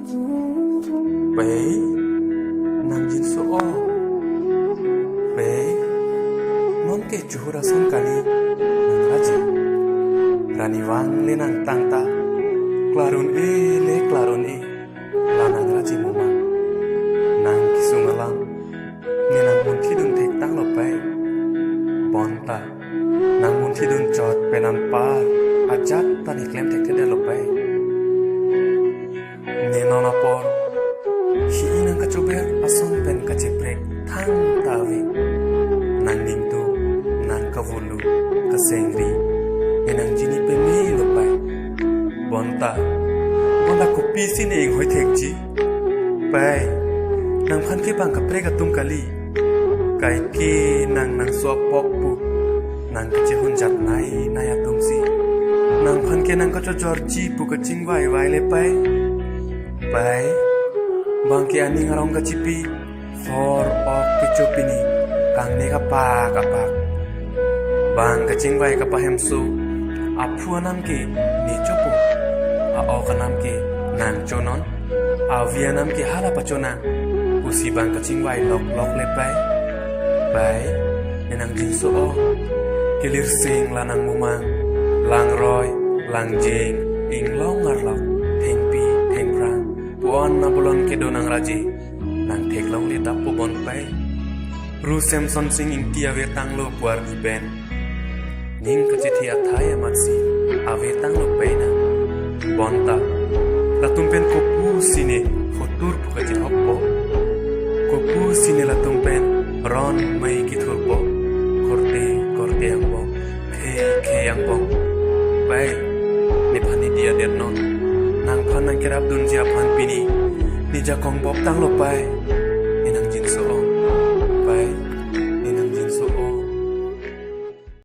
Bay nang jin so o Bay mom ke chuhura son kali nang raji rani wang le nang tangta klarun le klarun lanang raji muma nang kisungalang ne nang mun thidun thek tang lo pai bonta nang mun thidun chot penan par ajat tani klem thek de lo pai ne nona por hi nang ka chober ason pen ka cheprek thang tawi nang ning tu nang ka vulu ka sengri enang jini pe me lo pai bonta ko pisin eng hoi thek ji pai nang phan ke bang ka pre ka tum kali kai ke nang swap pok pu nang ka che hun jat nai naya tum si nang phan ke nang ka cho jorji pu ka ching vai le pai bang ke ani ngarong ka chipi for ok ke chopini kang ne ka pa bang ka ching vai ka pa hem su apu nam ke ni chopo a o ka nam ke nang chonon a vietnam ke hala pa chona usi bang ka ching vai lok le pai enang jin so o ke lir sing lanang mumang lang roi lang jing ing long ngar lok theng pi theng prang puan na bulon ke donang raji nang thek long le tap bon pai ru samson sing ing tia ve tang lo puar ni ben ning ka chi thia thai amatsi ave tang lo pai na bonta latum pen ko pu sine khotur pu ka chi hoppo ko pu sine latum pen ron mai ki thur po korte ang bo khe ang bo pai ni phani dia det non nang phan nang kerap dun jia phan pini ni ja kong bop tang lo pai